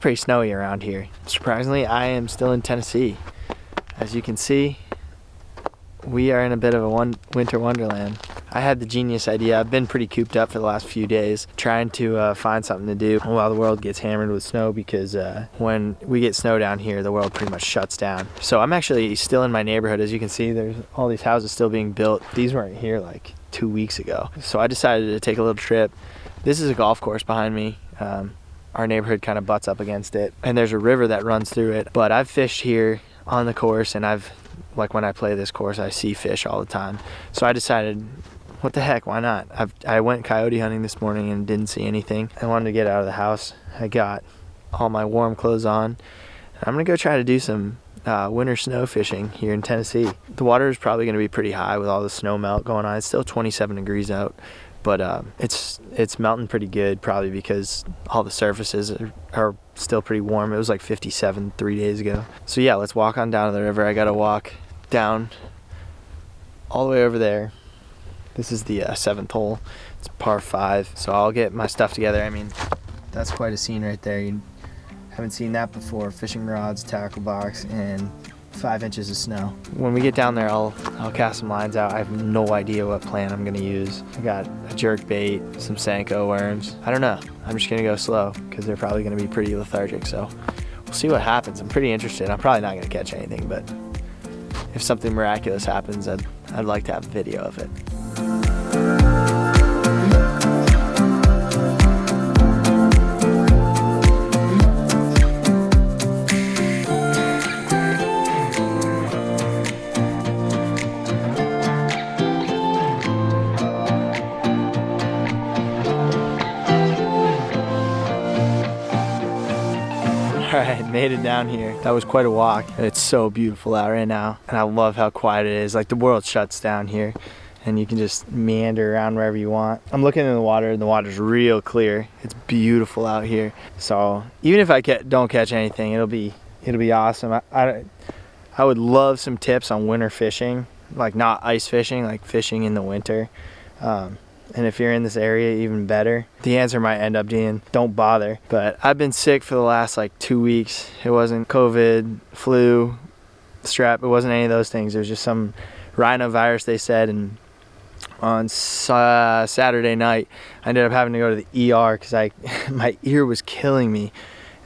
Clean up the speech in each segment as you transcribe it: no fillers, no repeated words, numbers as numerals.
pretty snowy around here. Surprisingly, I am still in Tennessee. As you can see, we are in a bit of a winter wonderland. I had the genius idea. I've been pretty cooped up for the last few days, trying to find something to do while the world gets hammered with snow, because when we get snow down here, the world pretty much shuts down. So I'm actually still in my neighborhood. As you can see, there's all these houses still being built. These weren't here like 2 weeks ago. So I decided to take a little trip. This is a golf course behind me. Our neighborhood kind of butts up against it, and there's a river that runs through it. But I've fished here on the course, and like when I play this course, I see fish all the time. So I decided, what the heck, why not? I went coyote hunting this morning and didn't see anything. I wanted to get out of the house. I got all my warm clothes on. I'm gonna go try to do some winter snow fishing here in Tennessee. The water is probably gonna be pretty high with all the snow melt going on. It's still 27 degrees out, but it's melting pretty good, probably because all the surfaces are still pretty warm. It was like 57 3 days ago. So yeah, let's walk on down to the river. I gotta walk down all the way over there. This is the 7th hole. It's par 5. So I'll get my stuff together. I mean, that's quite a scene right there. You haven't seen that before. Fishing rods, tackle box, and 5 inches of snow. When we get down there, I'll cast some lines out. I have no idea what plan I'm gonna use. I got a jerk bait, some Senko worms. I don't know. I'm just gonna go slow because they're probably gonna be pretty lethargic. So we'll see what happens. I'm pretty interested. I'm probably not gonna catch anything, but if something miraculous happens, I'd like to have a video of it. Alright, made it down here. That was quite a walk. It's so beautiful out right now, and I love how quiet it is. Like, the world shuts down here and you can just meander around wherever you want. I'm looking in the water, and the water's real clear. It's beautiful out here. So even if I don't catch anything, it'll be awesome. I would love some tips on winter fishing, like not ice fishing, like fishing in the winter. And if you're in this area, even better. The answer might end up being don't bother. But I've been sick for the last like 2 weeks. It wasn't COVID, flu, strep. It wasn't any of those things. It was just some rhinovirus, they said. And on Saturday night, I ended up having to go to the ER because my ear was killing me.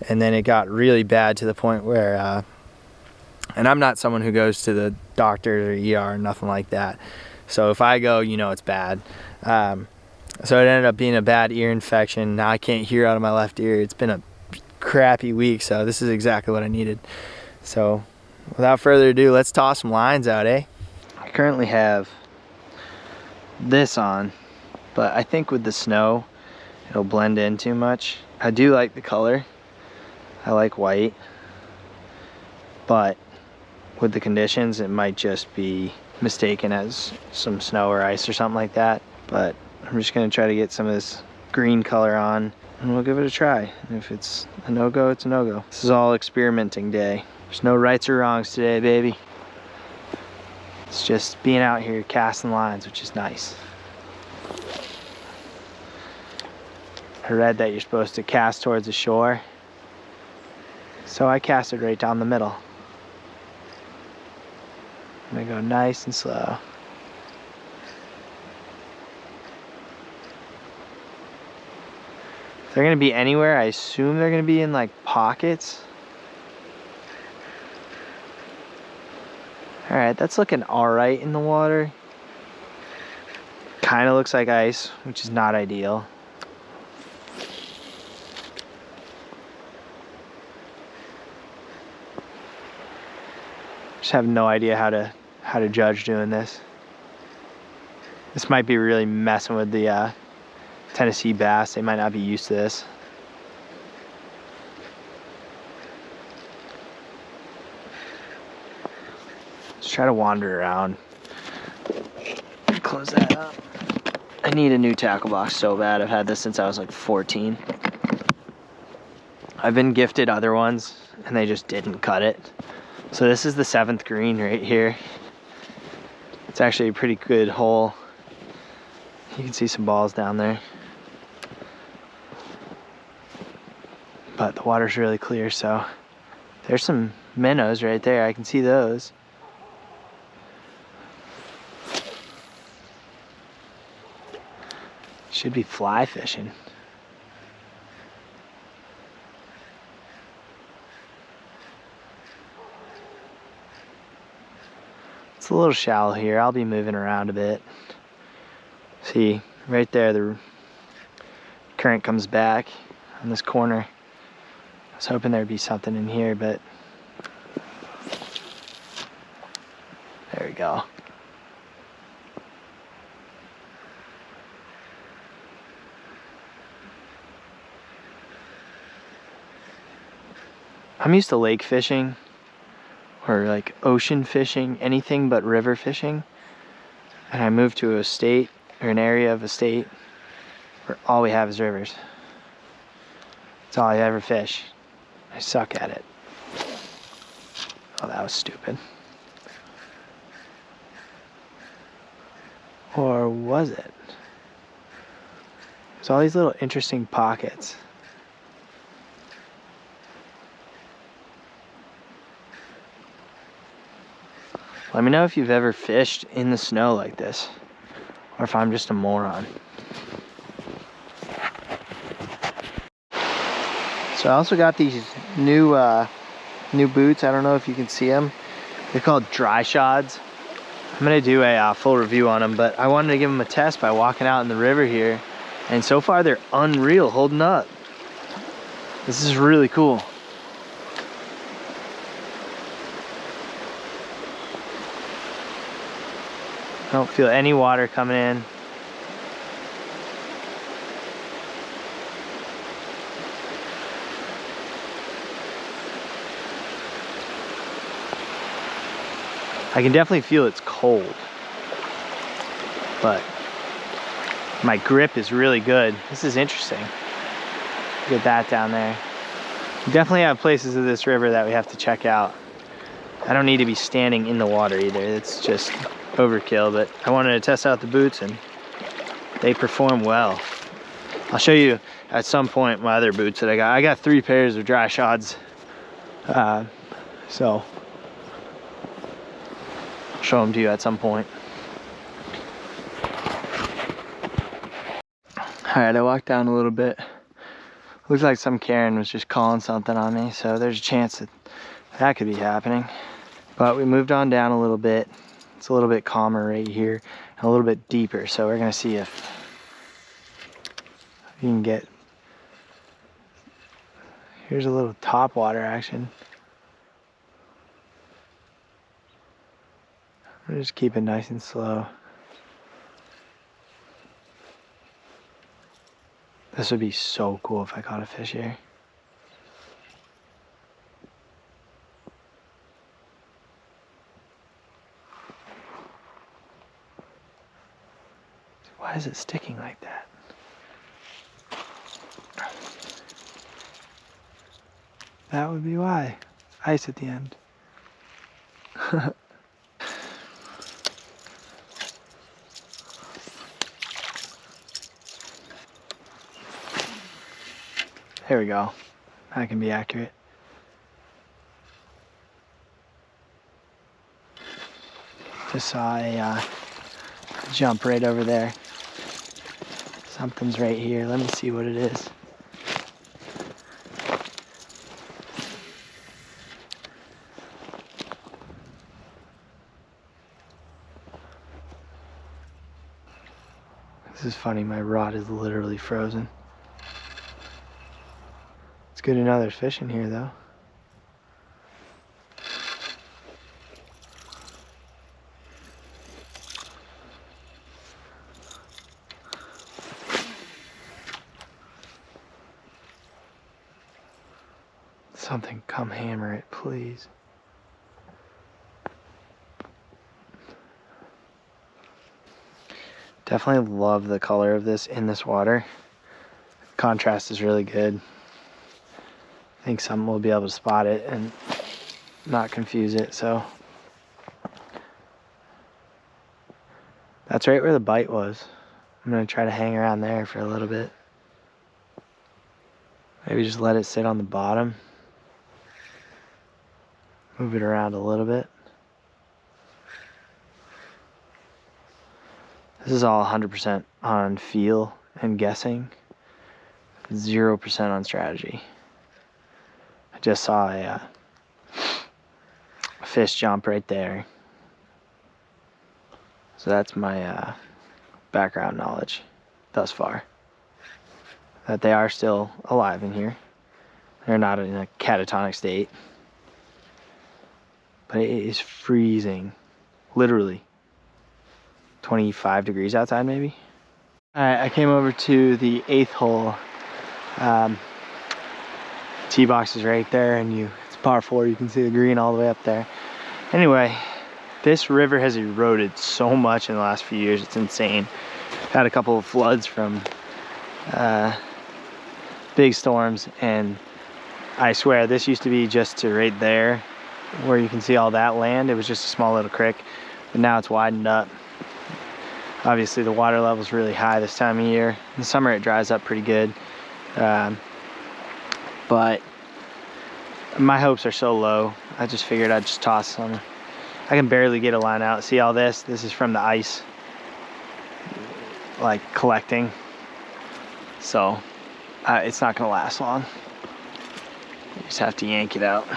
And then it got really bad to the point where, and I'm not someone who goes to the doctor or ER or nothing like that. So if I go, you know it's bad. So it ended up being a bad ear infection. Now I can't hear out of my left ear. It's been a crappy week, so this is exactly what I needed. So without further ado, let's toss some lines out, eh? I currently have this on, but I think with the snow, it'll blend in too much. I do like the color. I like white, but with the conditions, it might just be mistaken as some snow or ice or something like that. But I'm just gonna try to get some of this green color on, and we'll give it a try. And if it's a no-go, it's a no-go. This is all experimenting day. There's no rights or wrongs today, baby. It's just being out here casting lines, which is nice. I read that you're supposed to cast towards the shore, so I casted right down the middle. I'm gonna go nice and slow. If they're gonna be anywhere, I assume they're gonna be in like pockets. Alright, that's looking alright in the water. Kinda looks like ice, which is not ideal. Just have no idea how to judge doing this. This might be really messing with the Tennessee bass. They might not be used to this. Let's try to wander around. Close that up. I need a new tackle box so bad. I've had this since I was like 14. I've been gifted other ones and they just didn't cut it. So this is the 7th green right here. It's actually a pretty good hole. You can see some balls down there. but the water's really clear, so there's some minnows right there. I can see those. Should be fly fishing. It's a little shallow here. I'll be moving around a bit. See, right there, the current comes back on this corner. I was hoping there'd be something in here, but there we go. I'm used to lake fishing or like ocean fishing, anything but river fishing. And I moved to a state or an area of a state where all we have is rivers. That's all I ever fish. I suck at it. Oh, that was stupid. Or was it? There's all these little interesting pockets. Let me know if you've ever fished in the snow like this, or if I'm just a moron. So I also got these new boots. I don't know if you can see them. They're called Dry Shods. I'm gonna do a full review on them, but I wanted to give them a test by walking out in the river here, and so far they're unreal holding up. This is really cool. I don't feel any water coming in. I can definitely feel it's cold, but my grip is really good. This is interesting. Look at that down there. We definitely have places of this river that we have to check out. I don't need to be standing in the water either. It's just overkill, but I wanted to test out the boots and they perform well. I'll show you at some point my other boots that I got. I got 3 pairs of Dry Shods. So I'll show them to you at some point. All right, I walked down a little bit. Looks like some Karen was just calling something on me, so there's a chance that that could be happening. But we moved on down a little bit. It's a little bit calmer right here, and a little bit deeper, so we're gonna see if you can get... Here's a little top water action. We'll just keep it nice and slow. This would be so cool if I caught a fish here. Why is it sticking like that? That would be why. Ice at the end. There we go. That can be accurate. Just saw a jump right over there. Something's right here. Let me see what it is. This is funny. My rod is literally frozen. It's good to know there's fish in here, though. Something come hammer it, please. Definitely love the color of this in this water. Contrast is really good. I think someone will be able to spot it and not confuse it, so. That's right where the bite was. I'm gonna try to hang around there for a little bit. Maybe just let it sit on the bottom. Move it around a little bit. This is all 100% on feel and guessing. 0% on strategy. I just saw a fish jump right there. So that's my background knowledge thus far. That they are still alive in here. They're not in a catatonic state. But it is freezing. Literally. 25 degrees outside maybe. Alright, I came over to the 8th hole. Tee box is right there, and it's par 4. You can see the green all the way up there. Anyway, this river has eroded so much in the last few years. It's insane. Had a couple of floods from big storms, and I swear this used to be just to right there where you can see all that land. It was just a small little creek, but now it's widened up. Obviously the water level is really high this time of year. In the summer it dries up pretty good, but my hopes are so low. I just figured I'd just toss some. I can barely get a line out. See all this? This is from the ice, like, collecting. So it's not gonna last long. You just have to yank it out.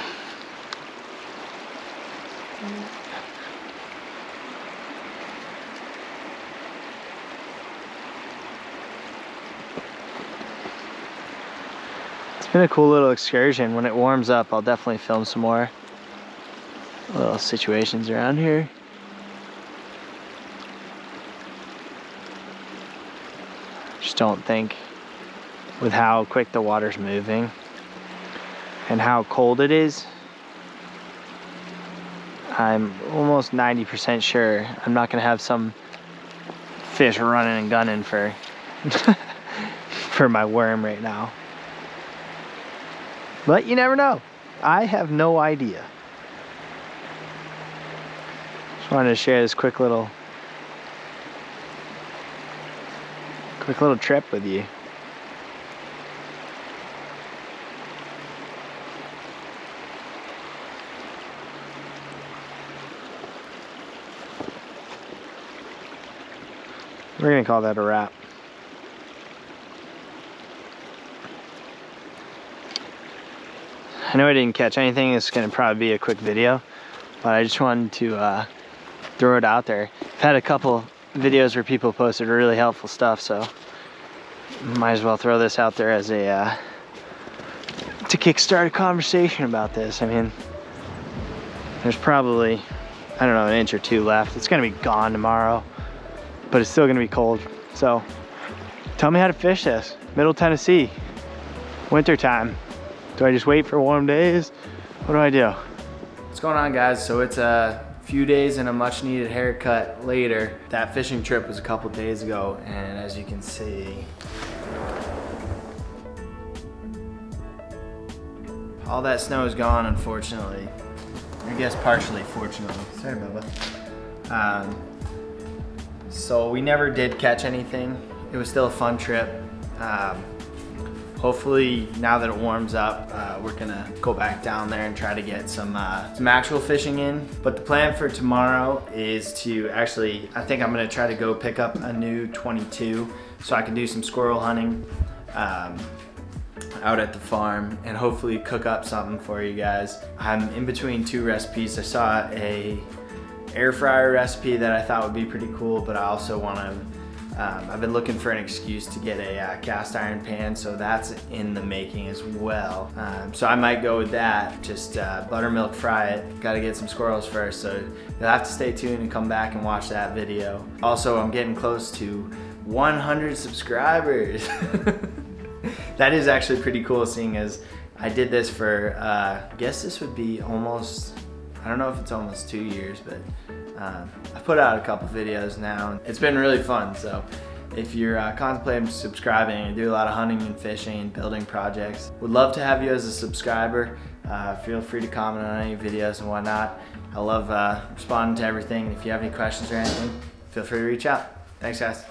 It's been a cool little excursion. When it warms up, I'll definitely film some more little situations around here. Just don't think, with how quick the water's moving and how cold it is, I'm almost 90% sure I'm not gonna have some fish running and gunning for for my worm right now. But you never know. I have no idea. Just wanted to share this quick little trip with you. We're gonna call that a wrap. I know I didn't catch anything. It's gonna probably be a quick video, but I just wanted to throw it out there. I've had a couple videos where people posted really helpful stuff, so might as well throw this out there as a to kickstart a conversation about this. I mean, there's probably, I don't know, an inch or two left. It's gonna be gone tomorrow, but it's still gonna be cold. So tell me how to fish this. Middle Tennessee, winter time. Do I just wait for warm days? What do I do? What's going on, guys? So it's a few days and a much needed haircut later. That fishing trip was a couple days ago, and as you can see, all that snow is gone, unfortunately. I guess partially fortunately. Sorry, Bubba. So we never did catch anything. It was still a fun trip. Hopefully, now that it warms up, we're gonna go back down there and try to get some actual fishing in. But the plan for tomorrow is to actually, I think I'm gonna try to go pick up a new 22 so I can do some squirrel hunting out at the farm and hopefully cook up something for you guys. I'm in between two recipes. I saw a air fryer recipe that I thought would be pretty cool, but I also wanna, I've been looking for an excuse to get a cast iron pan, so that's in the making as well. So I might go with that, just buttermilk fry it. Gotta get some squirrels first, so you'll have to stay tuned and come back and watch that video. Also, I'm getting close to 100 subscribers. That is actually pretty cool, seeing as I did this for, I guess this would be almost, I don't know if it's almost 2 years, but I put out a couple videos now. It's been really fun, so if you're contemplating subscribing and do a lot of hunting and fishing and building projects, would love to have you as a subscriber. Feel free to comment on any videos and whatnot. I love responding to everything. If you have any questions or anything, feel free to reach out. Thanks, guys.